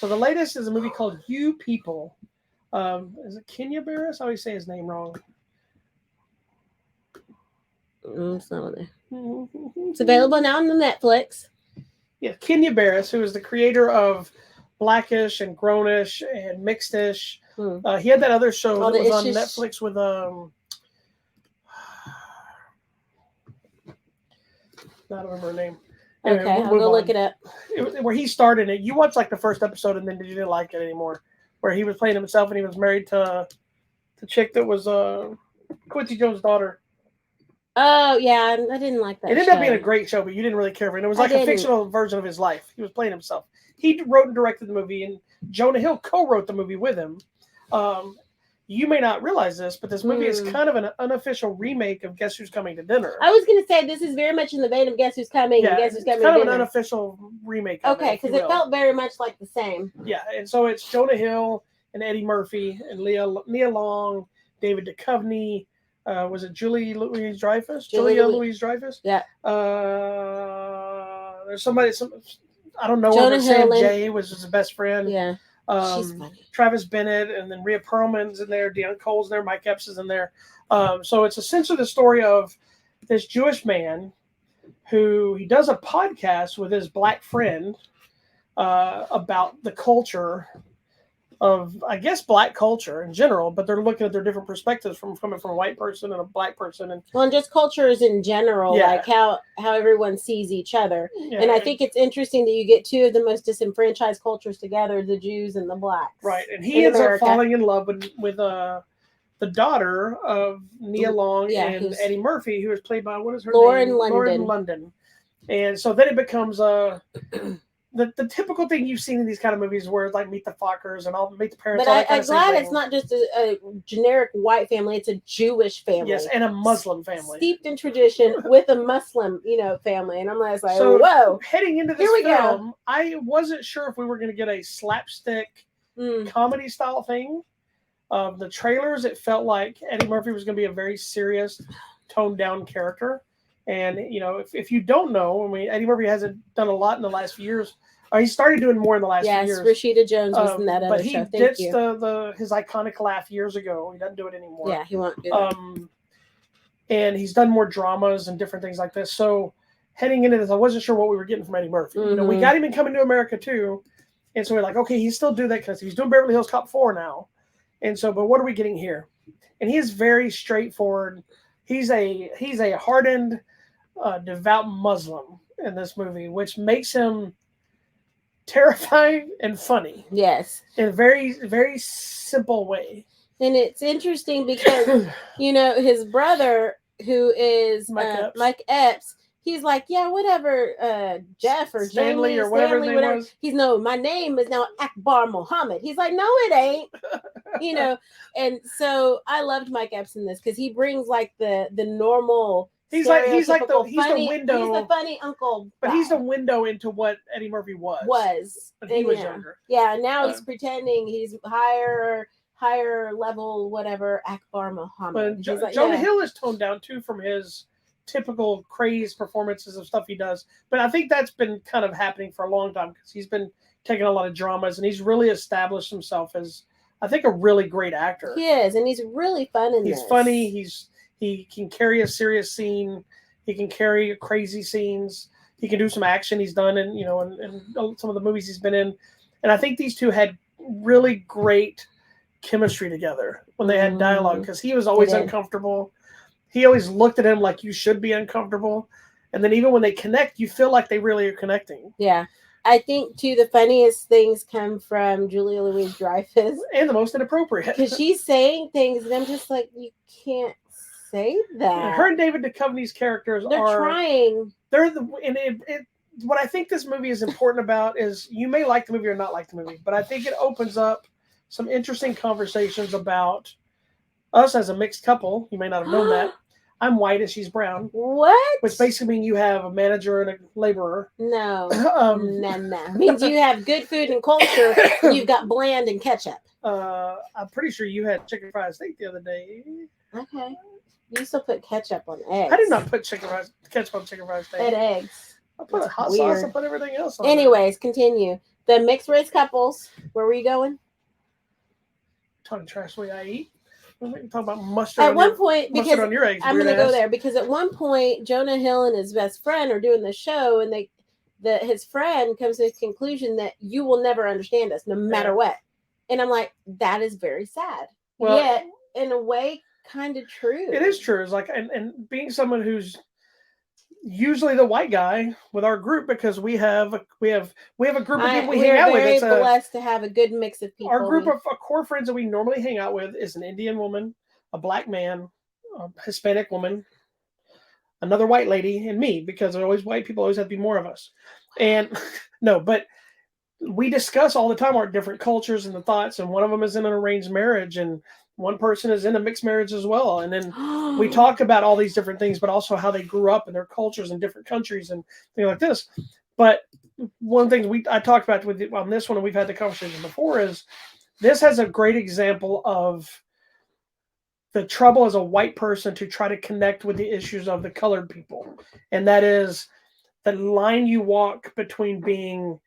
So the latest is a movie called You People. Is it Kenya Barris? I always say his name wrong. It's not on there. It's available now on the Netflix. Yeah, Kenya Barris, who is the creator of Blackish and Grownish and Mixedish. He had that other show that was on Netflix with I don't remember her name. Anyway, okay, I'll go look it up. Where he started it. You watched like the first episode and then you didn't like it anymore. Where he was playing himself and he was married to the chick that was Quincy Jones' daughter. Oh, yeah, I didn't like that. It ended up being a great show, but you didn't really care for it. It was like a fictional version of his life. He was playing himself. He wrote and directed the movie, and Jonah Hill co-wrote the movie with him. You may not realize this, but this movie is kind of an unofficial remake of Guess Who's Coming to Dinner. I was going to say, this is very much in the vein of Guess Who's Coming and Guess Who's Coming to Dinner. It's kind of an unofficial remake of it. Okay, because it felt very much like the same. Yeah, and so it's Jonah Hill and Eddie Murphy and Nia Long, David Duchovny. Was it Julia Louis-Dreyfus? Julia Louis-Dreyfus? Yeah. There's somebody. I don't know. Jonah Sam Hill Jay was his best friend. Yeah. She's funny. Travis Bennett, and then Rhea Perlman's in there. Deanna Cole's in there. Mike Epps is in there. So it's essentially the story of this Jewish man who he does a podcast with his black friend about the culture of, I guess, black culture in general, but they're looking at their different perspectives from coming from a white person and a black person, and just cultures in general, like how everyone sees each other. Yeah. And I think it's interesting that you get two of the most disenfranchised cultures together, the Jews and the blacks. Right, and he ends up falling in love with the daughter of Nia Long and Eddie Murphy, who is played by, what is her name? Lauren London. And so then it becomes the typical thing you've seen in these kind of movies where it's like Meet the Fockers and all Meet the Parents. But I'm glad it's not just a generic white family, it's a Jewish family. Yes, and a Muslim family. Steeped in tradition with a Muslim, family. And I'm like, whoa. Heading into this film, I wasn't sure if we were going to get a slapstick comedy style thing. The trailers, it felt like Eddie Murphy was going to be a very serious, toned down character. And, if you don't know, Eddie Murphy hasn't done a lot in the last few years. He started doing more in the last few years. Yes, Rashida Jones was in that other show. But he ditched his iconic laugh years ago. He doesn't do it anymore. Yeah, he won't do that. And he's done more dramas and different things like this. So heading into this, I wasn't sure what we were getting from Eddie Murphy. Mm-hmm. We got him in Coming to America too. And so we're like, okay, he's still do that because he's doing Beverly Hills Cop 4 now. And so, but what are we getting here? And he is very straightforward. He's a hardened, devout Muslim in this movie, which makes him terrifying and funny. Yes. In a very, very simple way. And it's interesting because, his brother, who is Mike Epps, he's like, yeah, whatever, Jeff or Stanley or whatever his name was. He's my name is now Akbar Muhammad. He's like, no, it ain't. And so I loved Mike Epps in this because he brings like the normal. He's the window. He's the funny uncle. But he's the window into what Eddie Murphy was. When he was younger. Yeah, now he's pretending he's higher level, whatever, Akbar Muhammad. But Jonah Hill is toned down too from his typical crazed performances of stuff he does. But I think that's been kind of happening for a long time because he's been taking a lot of dramas and he's really established himself as, I think, a really great actor. He is, and he's really fun in this. He's funny. He can carry a serious scene. He can carry crazy scenes. He can do some action. He's done in some of the movies he's been in. And I think these two had really great chemistry together when they had dialogue because he was always uncomfortable. He always looked at him like you should be uncomfortable. And then even when they connect, you feel like they really are connecting. Yeah. I think, too, the funniest things come from Julia Louis-Dreyfus. And the most inappropriate. Because she's saying things, and I'm just like, you can't say that. Her and David Duchovny's characters They're trying. What I think this movie is important about is you may like the movie or not like the movie, but I think it opens up some interesting conversations about us as a mixed couple. You may not have known that. I'm white and she's brown. What? Which basically means you have a manager and a laborer. No. No. Means you have good food and culture. And you've got bland and ketchup. I'm pretty sure you had chicken fried steak the other day. Okay. You still put ketchup on eggs. I did not put ketchup on chicken fried steak. And eggs. I put hot sauce. I put everything else on. Anyways, continue. the mixed race couples. Where were you going? Talking trash the way I eat. Talking about mustard. At one point, because on your eggs, I'm going to go there because at one point Jonah Hill and his best friend are doing the show, and his friend comes to the conclusion that you will never understand us, no matter what. And I'm like, that is very sad. Well, yet in a way, kind of true. It is true. It's like, and being someone who's usually the white guy with our group, because we have a group of people we hang out with. We're very blessed to have a good mix of people. Our group of core friends that we normally hang out with is an Indian woman, a black man, a Hispanic woman, another white lady, and me, because always white people always have to be more of us. And no, but we discuss all the time our different cultures and the thoughts, and one of them is in an arranged marriage, and one person is in a mixed marriage as well. And then we talk about all these different things, but also how they grew up and their cultures in different countries and things like this. But one thing I talked about on this one, and we've had the conversation before, is this has a great example of the trouble as a white person to try to connect with the issues of the colored people. And that is the line you walk between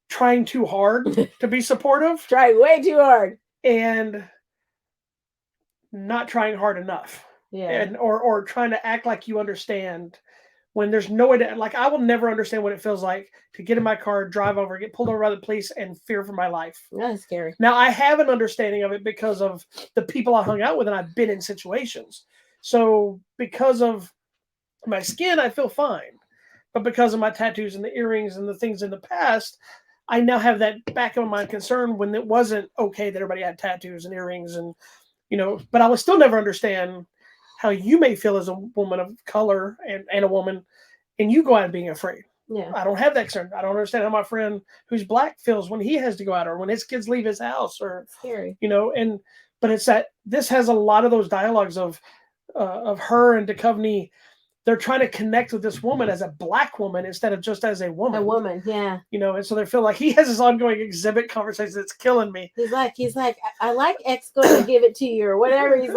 trying too hard to be supportive. Trying way too hard. And not trying hard enough. Yeah. And or trying to act like you understand when there's no way to, like, I will never understand what it feels like to get in my car, drive over, get pulled over by the police, and fear for my life. That's scary. Now, I have an understanding of it because of the people I hung out with, and I've been in situations. So because of my skin, I feel fine. But because of my tattoos and the earrings and the things in the past, I now have that back of my mind concern when it wasn't okay that everybody had tattoos and earrings and, but I would still never understand how you may feel as a woman of color and a woman, and you go out being afraid. Yeah. I don't have that concern. I don't understand how my friend who's black feels when he has to go out, or when his kids leave his house, or scary. But it's that this has a lot of those dialogues of her and Duchovny. They're trying to connect with this woman as a black woman instead of just as a woman. A woman, yeah. And so they feel like he has this ongoing exhibit conversation that's killing me. He's like, I like X going to give it to you or whatever. He's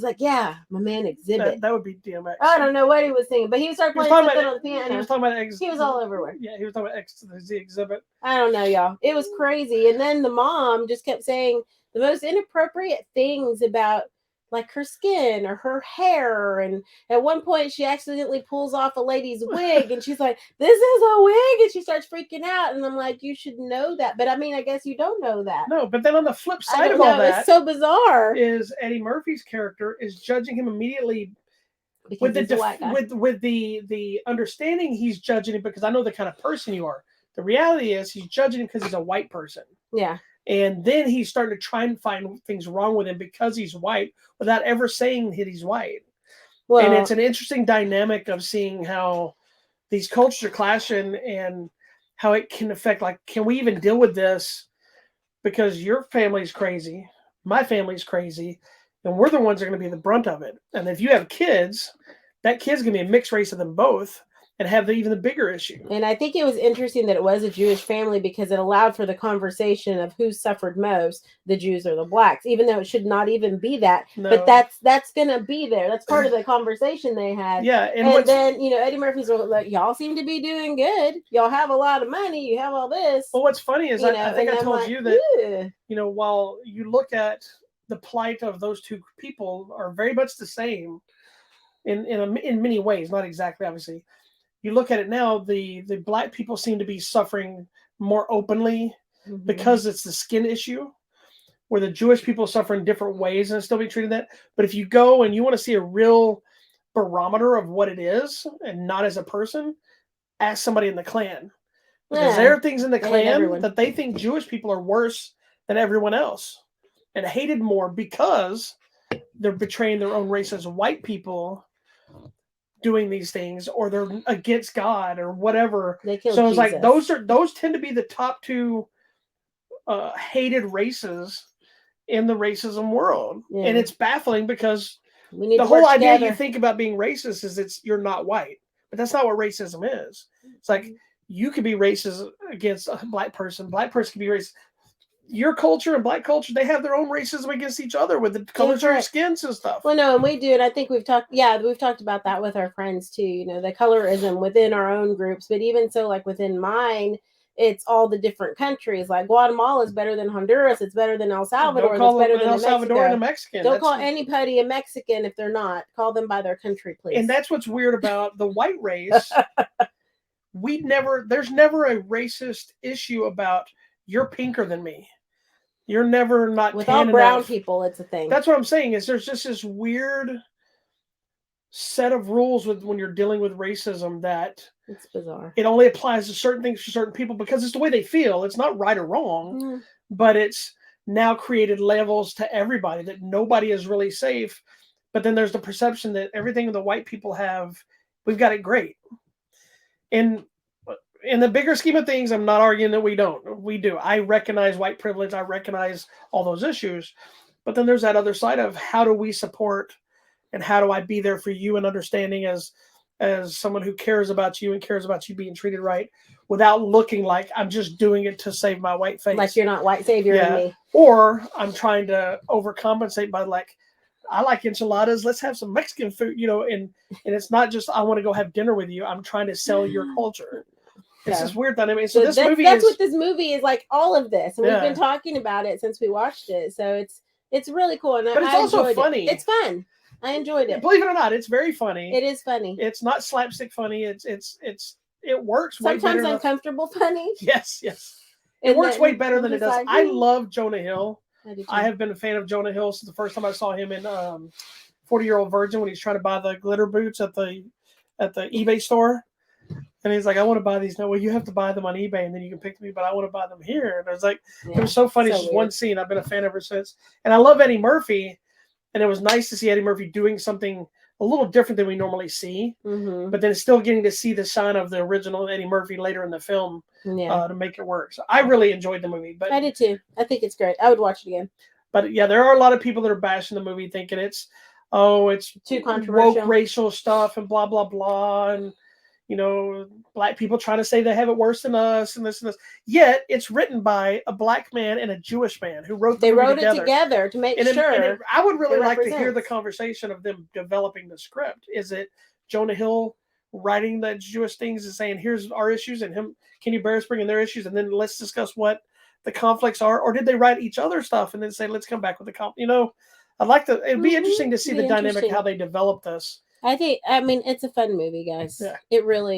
like, yeah, my man Exhibit. That would be DMX. I don't know what he was thinking, but he started playing something on the piano. He was talking about X. He was all everywhere. Yeah, he was talking about X to the Z Exhibit. I don't know, y'all. It was crazy. And then the mom just kept saying the most inappropriate things about like her skin or her hair. And at one point she accidentally pulls off a lady's wig and she's like, this is a wig. And she starts freaking out. And I'm like, you should know that. But I mean, I guess you don't know that. No, but then on the flip side of all that, it's so bizarre. Is Eddie Murphy's character is judging him immediately because with the understanding he's judging him because I know the kind of person you are. The reality is he's judging him because he's a white person. Yeah. And then he's starting to try and find things wrong with him because he's white without ever saying that he's white. Well, and it's an interesting dynamic of seeing how these cultures are clashing and how it can affect, like, can we even deal with this? Because your family's crazy, my family's crazy, and we're the ones that are going to be the brunt of it. And if you have kids, that kid's going to be a mixed race of them both. And have even the bigger issue. And I think it was interesting that it was a Jewish family because it allowed for the conversation of who suffered most, the Jews or the blacks, even though it should not even be that. No. But that's going to be there. That's part of the conversation they had. Yeah. And then, Eddie Murphy's like, y'all seem to be doing good. Y'all have a lot of money. You have all this. Well, what's funny is I think I told you that, while you look at the plight of those two people are very much the same in many ways, not exactly, obviously. You look at it now, the black people seem to be suffering more openly because it's the skin issue, where the Jewish people suffer in different ways and still be treated that. But if you go and you want to see a real barometer of what it is and not as a person, ask somebody in the Klan. Because there are things in the Klan that they think Jewish people are worse than everyone else and hated more because they're betraying their own race as white people doing these things, or they're against God or whatever. So it's like those tend to be the top two hated races in the racism world. Yeah. And it's baffling because the whole idea you think about being racist is you're not white, but that's not what racism is. It's like you could be racist against a black person can be racist. Your culture and black culture, they have their own racism against each other with the colors of their skins and stuff. Well, no, and we do, and I think we've talked about that with our friends too. The colorism within our own groups, but even so, like within mine, it's all the different countries. Like Guatemala is better than Honduras. It's better than El Salvador. It's better than El Salvador and a Mexican. Don't call anybody a Mexican if they're not. Call them by their country, please. And that's what's weird about the white race. There's never a racist issue about you're pinker than me. You're never not with tan all brown enough. people. It's a thing. That's what I'm saying. Is there's just this weird set of rules when you're dealing with racism that it's bizarre. It only applies to certain things for certain people because it's the way they feel. It's not right or wrong, but it's now created levels to everybody that nobody is really safe. But then there's the perception that everything the white people have, we've got it great. And in the bigger scheme of things, I'm not arguing that we don't. We do. I recognize white privilege. I recognize all those issues. But then there's that other side of how do we support and how do I be there for you and understanding as someone who cares about you and cares about you being treated right without looking like I'm just doing it to save my white face. Like you're not white savior in me. Or I'm trying to overcompensate by like, I like enchiladas. Let's have some Mexican food, and it's not just, I want to go have dinner with you. I'm trying to sell your culture. It's this weird dynamic. So that's what this movie is like, all of this. And we've been talking about it since we watched it. So it's really cool. But it's also funny. It's fun. I enjoyed it. Believe it or not, it's very funny. It is funny. It's not slapstick funny. It works. Sometimes uncomfortable funny. Yes. It works way better than it does. I love Jonah Hill. I have been a fan of Jonah Hill since the first time I saw him in 40-Year-Old Virgin when he's trying to buy the glitter boots at the eBay store. And he's like, I want to buy these. No, well, you have to buy them on eBay and then you can pick them, but I want to buy them here. And I was like, it was so funny. It's just one scene. I've been a fan ever since. And I love Eddie Murphy. And it was nice to see Eddie Murphy doing something a little different than we normally see. But then still getting to see the shine of the original Eddie Murphy later in the film to make it work. So I really enjoyed the movie. But I did too. I think it's great. I would watch it again. But yeah, there are a lot of people that are bashing the movie thinking it's too controversial, woke racial stuff and blah, blah, blah. And black people trying to say they have it worse than us and this and this. Yet it's written by a black man and a Jewish man who wrote the movie together. It together to make sure. I would really like to hear the conversation of them developing the script. Is it Jonah Hill writing the Jewish things and saying, here's our issues, and Kenny Barris bringing their issues, and then let's discuss what the conflicts are? Or did they write each other's stuff and then say, let's come back with the I'd like to, it'd be interesting to see the dynamic, how they develop this. I mean, it's a fun movie, guys. Yeah. It really is.